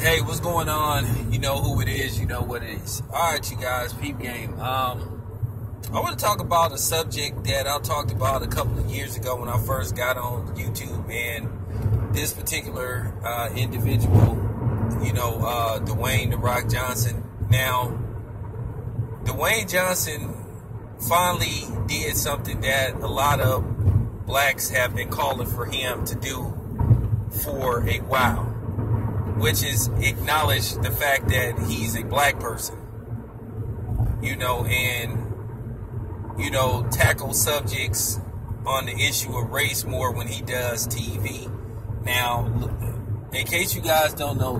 Hey, what's going on? You know who it is, you know what it is. Alright, you guys, peep game. I want to talk about a subject that I talked about a couple of years ago when I first got on YouTube, and this particular individual, Dwayne "The Rock" Johnson. Now, Dwayne Johnson finally did something that a lot of blacks have been calling for him to do for a while, which is acknowledge the fact that he's a black person, and tackle subjects on the issue of race more when he does TV. Now, in case you guys don't know,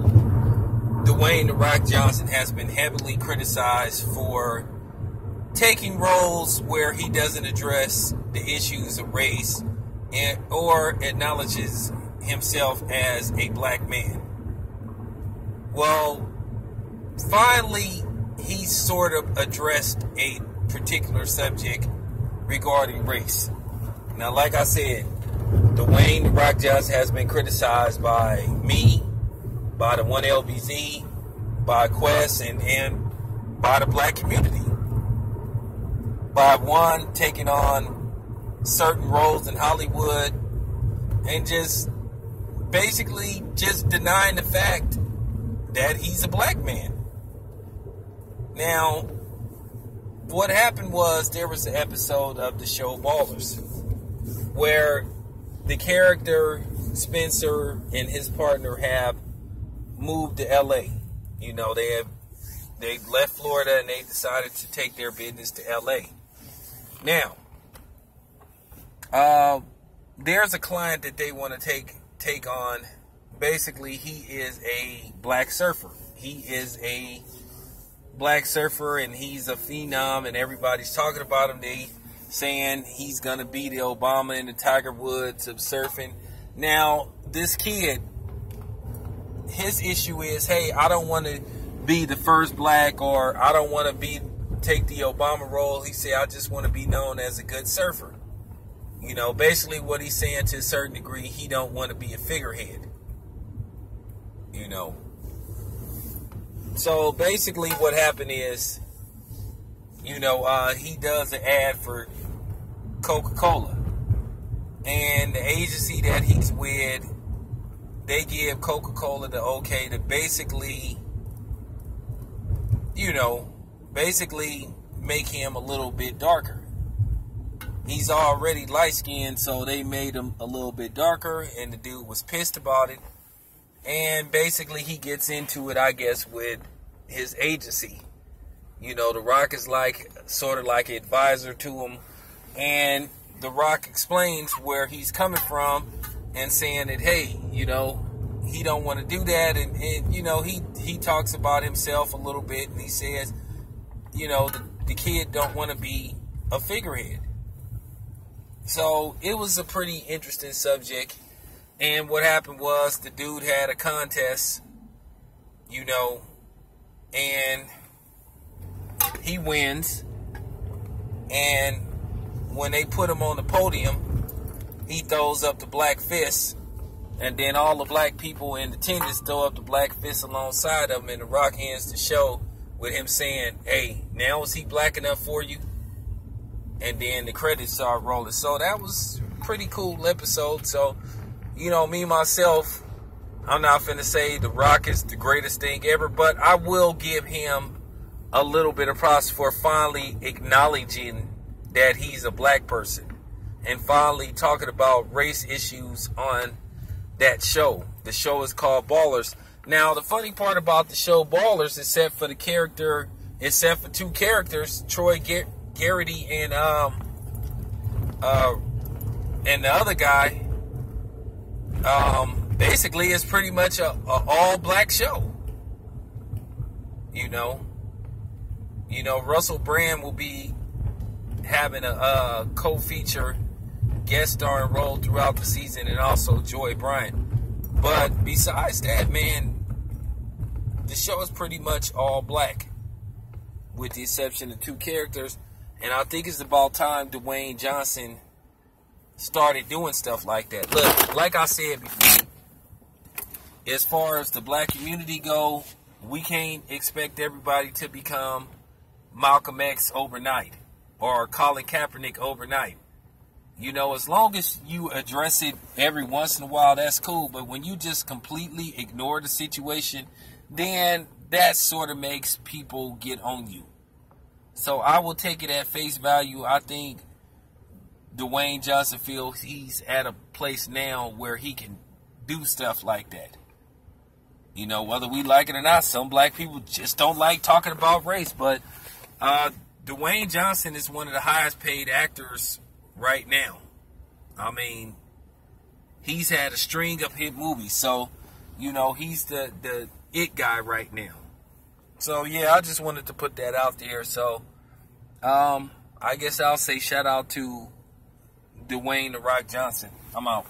Dwayne "The Rock" Johnson has been heavily criticized for taking roles where he doesn't address the issues of race or acknowledges himself as a black man. Well, finally, he sort of addressed a particular subject regarding race. Now, like I said, Dwayne "The Rock" Johnson has been criticized by me, by the 1LBZ, by Quest, and by the black community. By one, taking on certain roles in Hollywood and just basically just denying the fact that he's a black man. Now, what happened was there was an episode of the show Ballers where the character Spencer and his partner have moved to LA. They left Florida and they decided to take their business to LA. Now, there's a client that they want to take on. Basically, he is a black surfer. He is a black surfer, and he's a phenom, and everybody's talking about him. They saying he's going to be the Obama and the Tiger Woods of surfing. Now, this kid, his issue is, hey, I don't want to be the first black, or I don't want to take the Obama role. He said, I just want to be known as a good surfer. Basically what he's saying to a certain degree, he don't want to be a figurehead. So basically what happened is, he does an ad for Coca-Cola. And the agency that he's with, they give Coca-Cola the okay to basically make him a little bit darker. He's already light-skinned, so they made him a little bit darker, and the dude was pissed about it. And basically he gets into it, I guess, with his agency. The Rock is sort of like an advisor to him, and the Rock explains where he's coming from and saying that, hey, he don't want to do that, and he talks about himself a little bit, and he says, the kid don't want to be a figurehead. So it was a pretty interesting subject. And what happened was the dude had a contest, and he wins. And when they put him on the podium, he throws up the black fist. And then all the black people in attendance throw up the black fist alongside of him. And The Rock ends the show with him saying, hey, now is he black enough for you? And then the credits start rolling. So that was a pretty cool episode. So, me, myself, I'm not finna say The Rock is the greatest thing ever, but I will give him a little bit of props for finally acknowledging that he's a black person and finally talking about race issues on that show. The show is called Ballers. Now, the funny part about the show Ballers, except for two characters, Troy Garrity and the other guy, basically it's pretty much a all black show. Russell Brand will be having a co-feature guest starring role throughout the season, and also Joy Bryant. But besides that, man, the show is pretty much all black, with the exception of two characters. And I think it's about time Dwayne Johnson started doing stuff like that. Look, like I said before, as far as the black community go, we can't expect everybody to become Malcolm X overnight or Colin Kaepernick overnight. You know, as long as you address it every once in a while, that's cool. But when you just completely ignore the situation, then that sort of makes people get on you. So I will take it at face value. I think Dwayne Johnson feels he's at a place now where he can do stuff like that. You know, whether we like it or not, some black people just don't like talking about race. But Dwayne Johnson is one of the highest paid actors right now. I mean, he's had a string of hit movies. So, you know, he's the it guy right now. So, yeah, I just wanted to put that out there. So, I guess I'll say shout out to Dwayne "The Rock" Johnson. I'm out.